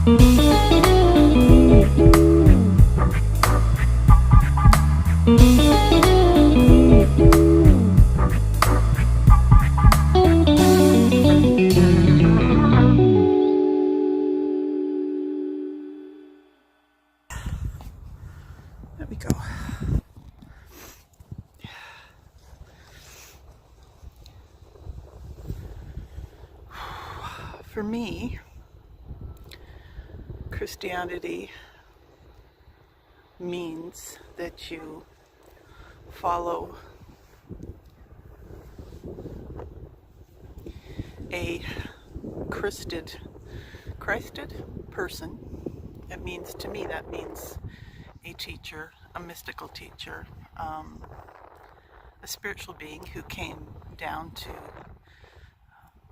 There we go. For me, Christianity means that you follow a Christed person. It means, to me, that means a teacher, a mystical teacher, a spiritual being who came down to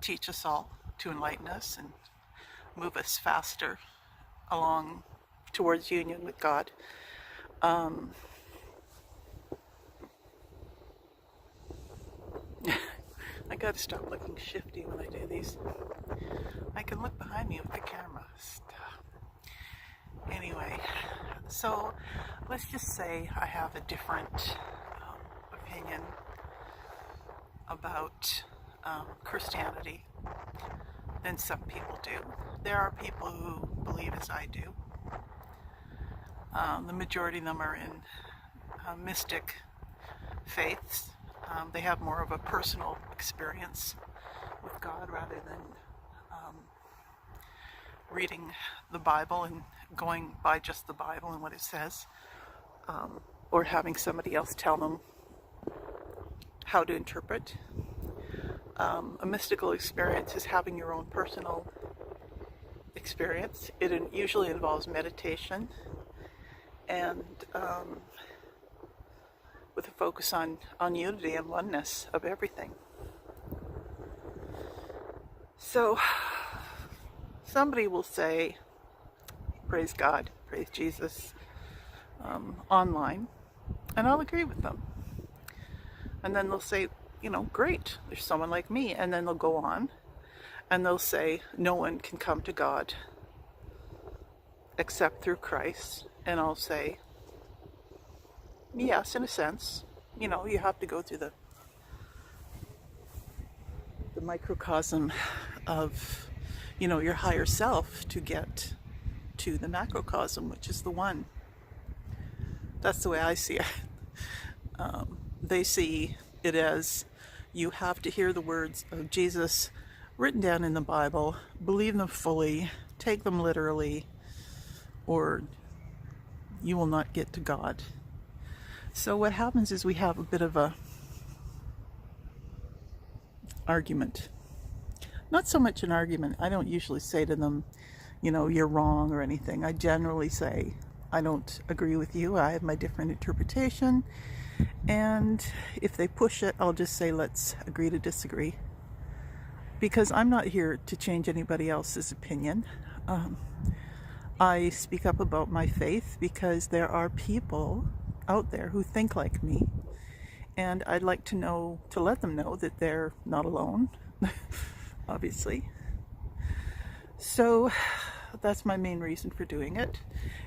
teach us all, to enlighten us and move us faster along towards union with God. I gotta stop looking shifty when I do these. I can look behind me with the camera. Anyway, so let's just say I have a different opinion about Christianity than some people do. There are people who believe as I do. The majority of them are in mystic faiths. They have more of a personal experience with God rather than reading the Bible and going by just the Bible and what it says, or having somebody else tell them how to interpret. A mystical experience is having your own personal experience. It usually involves meditation and with a focus on unity and oneness of everything. So somebody will say, praise God, praise Jesus, online, and I'll agree with them. And then they'll say, great, there's someone like me. And then they'll go on and they'll say, no one can come to God except through Christ. And I'll say, yes, in a sense, you have to go through the microcosm of, your higher self to get to the macrocosm, which is the one. That's the way I see it. They see it as you have to hear the words of Jesus written down in the Bible, believe them fully, take them literally, or you will not get to God. So what happens is we have a bit of a argument. Not so much an argument. I don't usually say to them, you're wrong or anything. I generally say, I don't agree with you. I have my different interpretation. And if they push it, I'll just say, let's agree to disagree. Because I'm not here to change anybody else's opinion. I speak up about my faith because there are people out there who think like me. And I'd like to let them know that they're not alone, obviously. So that's my main reason for doing it.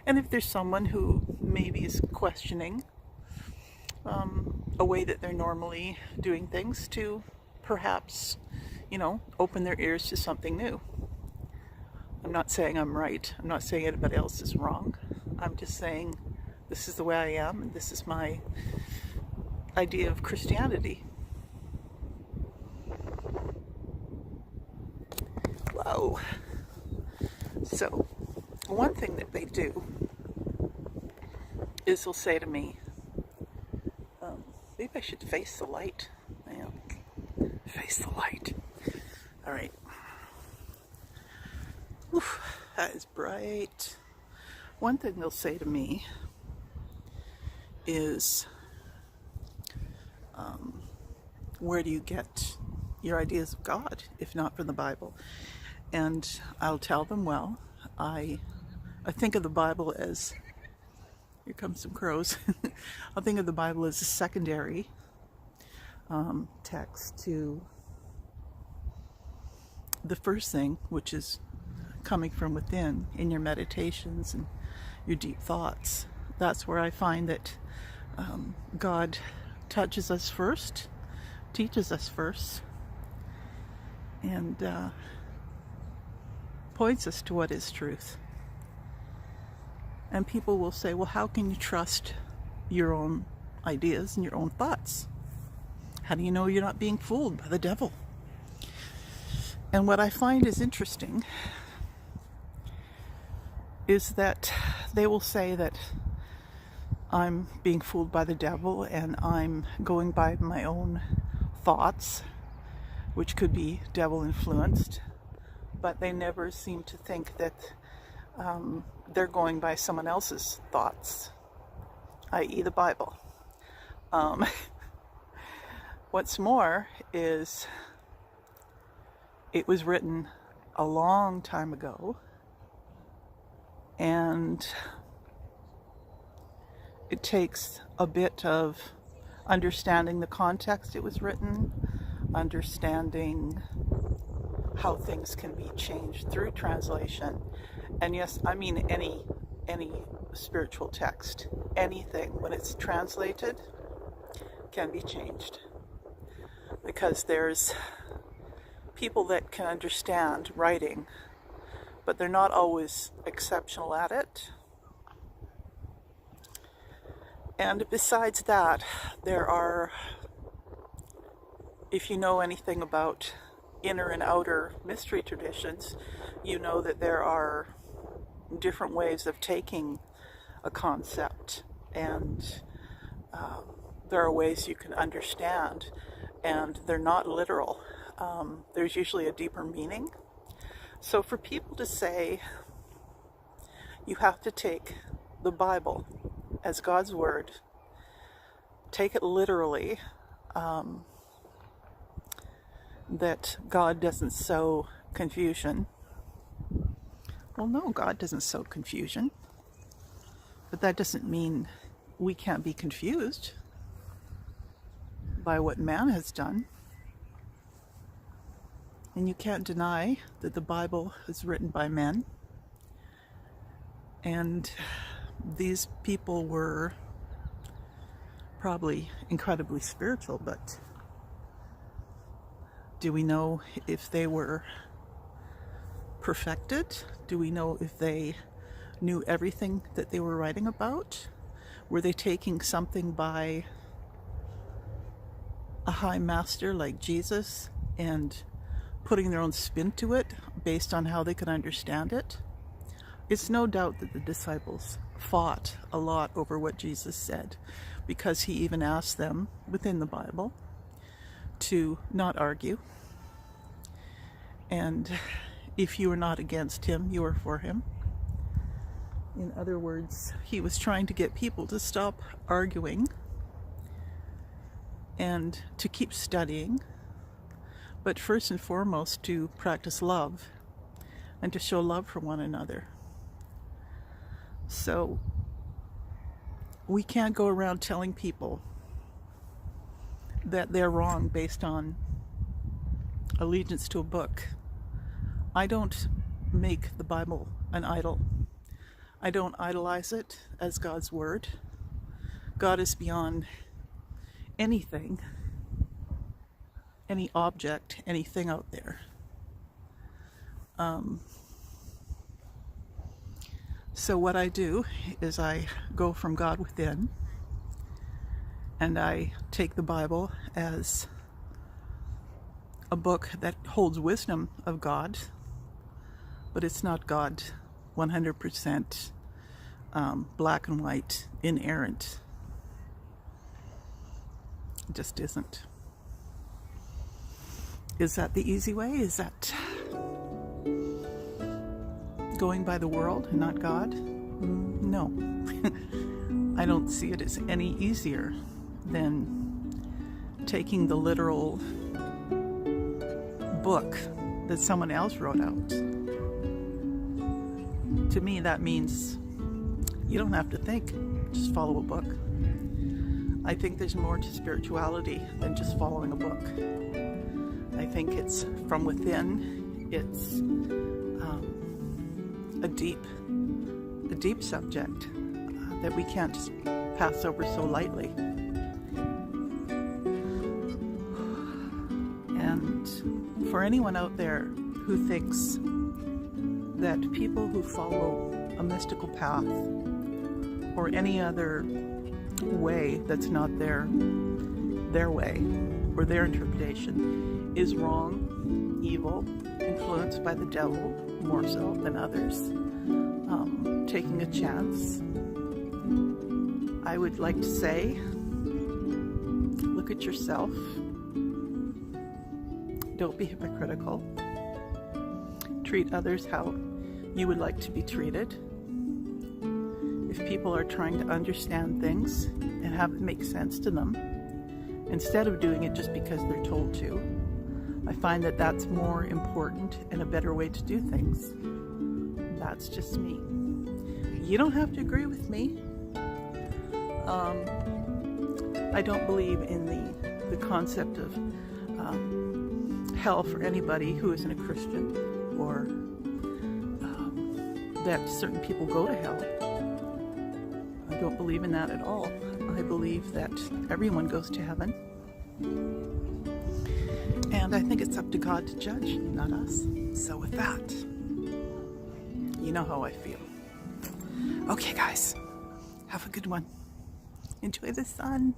And if there's someone who maybe is questioning a way that they're normally doing things, to perhaps, open their ears to something new. I'm not saying I'm right. I'm not saying anybody else is wrong. I'm just saying this is the way I am, and this is my idea of Christianity. Whoa. So, one thing that they do is they'll say to me, maybe I should face the light. Face the light. All right. Oof, that is bright. One thing they'll say to me is, where do you get your ideas of God, if not from the Bible? And I'll tell them, well, I think of the Bible as, here comes some crows, I'll think of the Bible as a secondary text to the first thing, which is coming from within in your meditations and your deep thoughts. That's where I find that God touches us first, teaches us first, and points us to what is truth. And people will say, well, how can you trust your own ideas and your own thoughts? How do you know you're not being fooled by the devil? And what I find is interesting is that they will say that I'm being fooled by the devil and I'm going by my own thoughts, which could be devil influenced, but they never seem to think that they're going by someone else's thoughts, i.e. the Bible. What's more is it was written a long time ago, and it takes a bit of understanding the context it was written, understanding how things can be changed through translation. And yes, I mean any spiritual text, anything when it's translated can be changed, because there's people that can understand writing, but they're not always exceptional at it. And besides that, there are, if you know anything about inner and outer mystery traditions, you know that there are different ways of taking a concept, and there are ways you can understand, and they're not literal. There's usually a deeper meaning. So for people to say you have to take the Bible as God's word, take it literally, that God doesn't sow confusion. Well, no, God doesn't sow confusion. But that doesn't mean we can't be confused by what man has done. And you can't deny that the Bible is written by men. And these people were probably incredibly spiritual, but do we know if they were perfected? Do we know if they knew everything that they were writing about? Were they taking something by a high master like Jesus and putting their own spin to it based on how they could understand it? It's no doubt that the disciples fought a lot over what Jesus said, because he even asked them within the Bible to not argue. And if you were not against him, you were for him. In other words, he was trying to get people to stop arguing and to keep studying, but first and foremost to practice love and to show love for one another. So we can't go around telling people that they're wrong based on allegiance to a book. I don't make the Bible an idol. I don't idolize it as God's word. God is beyond anything, any object, anything out there. So what I do is I go from God within, and I take the Bible as a book that holds wisdom of God, but it's not God 100% black and white, inerrant. It just isn't. Is that the easy way? Is that going by the world and not God? No. I don't see it as any easier than taking the literal book that someone else wrote out. To me, that means you don't have to think, just follow a book. I think there's more to spirituality than just following a book. I think it's from within. It's a deep subject that we can't just pass over so lightly. And for anyone out there who thinks that people who follow a mystical path or any other way that's not their way or their interpretation is wrong, evil, influenced by the devil more so than others, taking a chance, I would like to say, look at yourself. Don't be hypocritical. Treat others how you would like to be treated. If people are trying to understand things and have it make sense to them, instead of doing it just because they're told to, I find that that's more important and a better way to do things. That's just me. You don't have to agree with me. I don't believe in the concept of hell for anybody who isn't a Christian, or that certain people go to hell. I don't believe in that at all. I believe that everyone goes to heaven. And I think it's up to God to judge, not us. So with that, you know how I feel. Okay, guys, have a good one. Enjoy the sun.